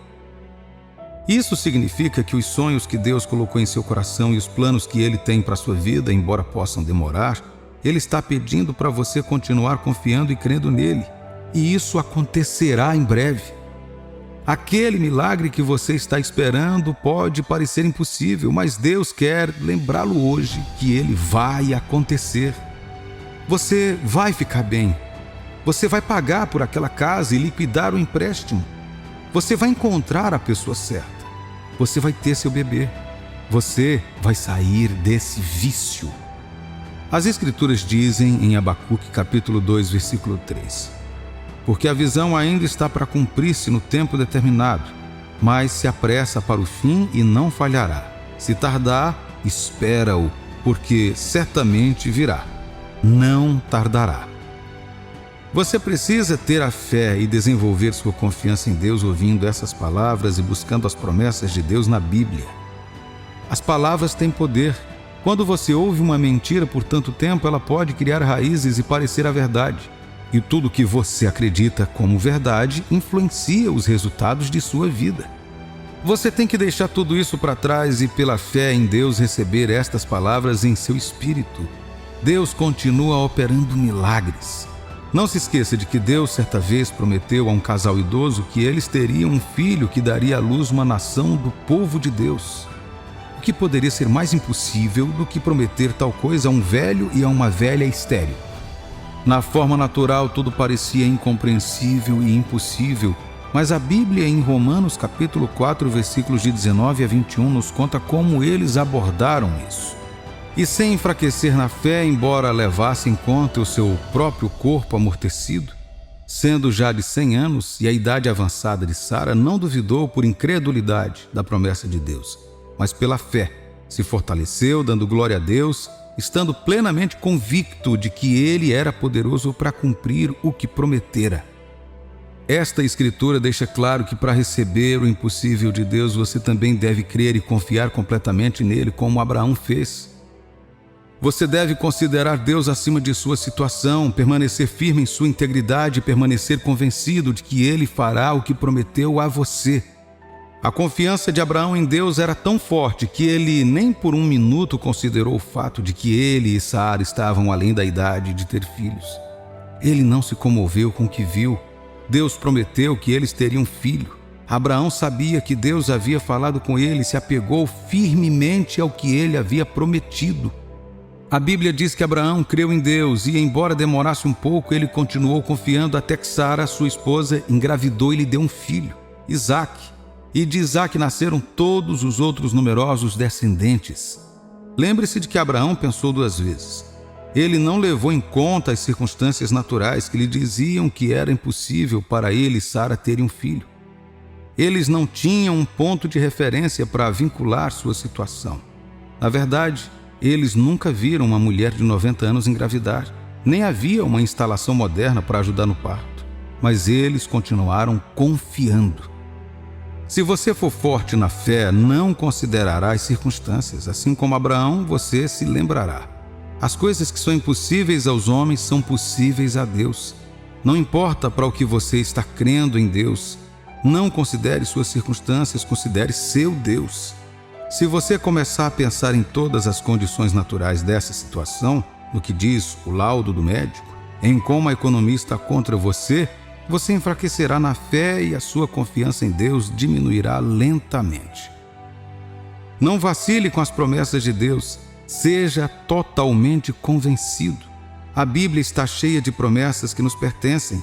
Isso significa que os sonhos que Deus colocou em seu coração e os planos que Ele tem para a sua vida, embora possam demorar, Ele está pedindo para você continuar confiando e crendo nele. E isso acontecerá em breve. Aquele milagre que você está esperando pode parecer impossível, mas Deus quer lembrá-lo hoje que ele vai acontecer. Você vai ficar bem. Você vai pagar por aquela casa e liquidar o empréstimo. Você vai encontrar a pessoa certa. Você vai ter seu bebê. Você vai sair desse vício. As Escrituras dizem em Abacuque capítulo 2, versículo 3: porque a visão ainda está para cumprir-se no tempo determinado, mas se apressa para o fim e não falhará. Se tardar, espera-o, porque certamente virá. Não tardará. Você precisa ter a fé e desenvolver sua confiança em Deus ouvindo essas palavras e buscando as promessas de Deus na Bíblia. As palavras têm poder. Quando você ouve uma mentira por tanto tempo, ela pode criar raízes e parecer a verdade. E tudo que você acredita como verdade influencia os resultados de sua vida. Você tem que deixar tudo isso para trás e, pela fé em Deus, receber estas palavras em seu espírito. Deus continua operando milagres. Não se esqueça de que Deus certa vez prometeu a um casal idoso que eles teriam um filho que daria à luz uma nação do povo de Deus. O que poderia ser mais impossível do que prometer tal coisa a um velho e a uma velha estéril? Na forma natural, tudo parecia incompreensível e impossível, mas a Bíblia, em Romanos capítulo 4, versículos de 19 a 21, nos conta como eles abordaram isso. E sem enfraquecer na fé, embora levassem em conta o seu próprio corpo amortecido, sendo já de 100 anos e a idade avançada de Sara, não duvidou por incredulidade da promessa de Deus, mas pela fé se fortaleceu, dando glória a Deus, estando plenamente convicto de que Ele era poderoso para cumprir o que prometera. Esta escritura deixa claro que para receber o impossível de Deus, você também deve crer e confiar completamente nele, como Abraão fez. Você deve considerar Deus acima de sua situação, permanecer firme em sua integridade e permanecer convencido de que Ele fará o que prometeu a você. A confiança de Abraão em Deus era tão forte que ele nem por um minuto considerou o fato de que ele e Sara estavam além da idade de ter filhos. Ele não se comoveu com o que viu. Deus prometeu que eles teriam filho. Abraão sabia que Deus havia falado com ele e se apegou firmemente ao que ele havia prometido. A Bíblia diz que Abraão creu em Deus e, embora demorasse um pouco, ele continuou confiando até que Sara, sua esposa, engravidou e lhe deu um filho, Isaque. E de Isaque nasceram todos os outros numerosos descendentes. Lembre-se de que Abraão pensou duas vezes. Ele não levou em conta as circunstâncias naturais que lhe diziam que era impossível para ele e Sara terem um filho. Eles não tinham um ponto de referência para vincular sua situação. Na verdade, eles nunca viram uma mulher de 90 anos engravidar, nem havia uma instalação moderna para ajudar no parto. Mas eles continuaram confiando. Se você for forte na fé, não considerará as circunstâncias. Assim como Abraão, você se lembrará. As coisas que são impossíveis aos homens são possíveis a Deus. Não importa para o que você está crendo em Deus. Não considere suas circunstâncias, considere seu Deus. Se você começar a pensar em todas as condições naturais dessa situação, no que diz o laudo do médico, em como a economia está contra você, você enfraquecerá na fé e a sua confiança em Deus diminuirá lentamente. Não vacile com as promessas de Deus, seja totalmente convencido. A Bíblia está cheia de promessas que nos pertencem.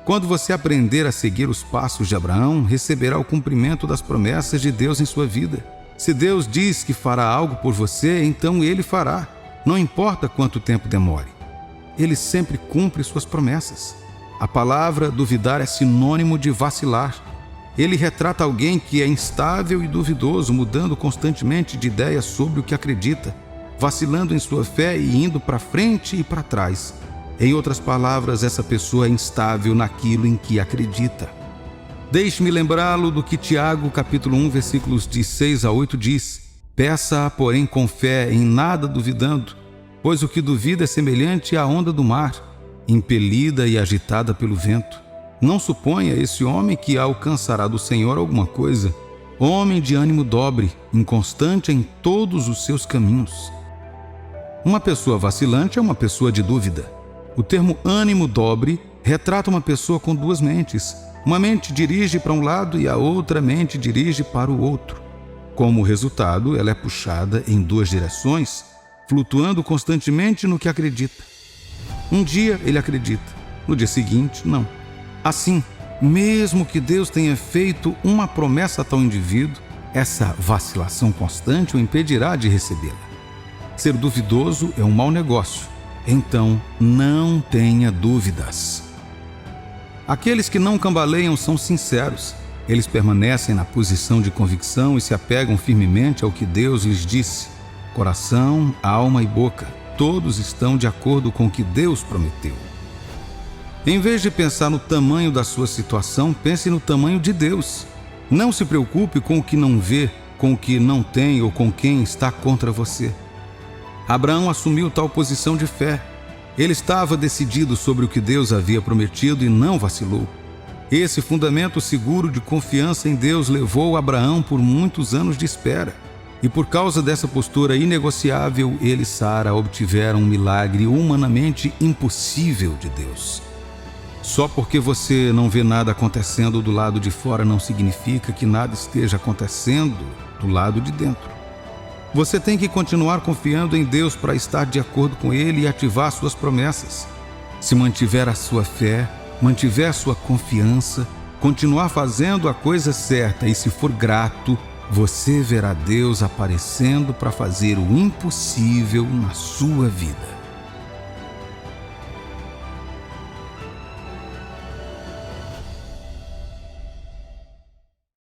Quando você aprender a seguir os passos de Abraão, receberá o cumprimento das promessas de Deus em sua vida. Se Deus diz que fará algo por você, então Ele fará. Não importa quanto tempo demore. Ele sempre cumpre suas promessas. A palavra duvidar é sinônimo de vacilar. Ele retrata alguém que é instável e duvidoso, mudando constantemente de ideia sobre o que acredita, vacilando em sua fé e indo para frente e para trás. Em outras palavras, essa pessoa é instável naquilo em que acredita. Deixe-me lembrá-lo do que Tiago, capítulo 1, versículos de 6 a 8 diz: Peça, porém, com fé, em nada duvidando, pois o que duvida é semelhante à onda do mar, impelida e agitada pelo vento. Não suponha esse homem que alcançará do Senhor alguma coisa. Homem de ânimo dobre, inconstante em todos os seus caminhos. Uma pessoa vacilante é uma pessoa de dúvida. O termo ânimo dobre retrata uma pessoa com duas mentes. Uma mente dirige para um lado e a outra mente dirige para o outro. Como resultado, ela é puxada em duas direções, flutuando constantemente no que acredita. Um dia ele acredita, no dia seguinte, não. Assim, mesmo que Deus tenha feito uma promessa a tal indivíduo, essa vacilação constante o impedirá de recebê-la. Ser duvidoso é um mau negócio, então não tenha dúvidas. Aqueles que não cambaleiam são sinceros. Eles permanecem na posição de convicção e se apegam firmemente ao que Deus lhes disse. Coração, alma e boca, todos estão de acordo com o que Deus prometeu. Em vez de pensar no tamanho da sua situação, pense no tamanho de Deus. Não se preocupe com o que não vê, com o que não tem ou com quem está contra você. Abraão assumiu tal posição de fé. Ele estava decidido sobre o que Deus havia prometido e não vacilou. Esse fundamento seguro de confiança em Deus levou Abraão por muitos anos de espera. E por causa dessa postura inegociável, ele e Sara obtiveram um milagre humanamente impossível de Deus. Só porque você não vê nada acontecendo do lado de fora não significa que nada esteja acontecendo do lado de dentro. Você tem que continuar confiando em Deus para estar de acordo com Ele e ativar suas promessas. Se mantiver a sua fé, mantiver sua confiança, continuar fazendo a coisa certa e se for grato, você verá Deus aparecendo para fazer o impossível na sua vida.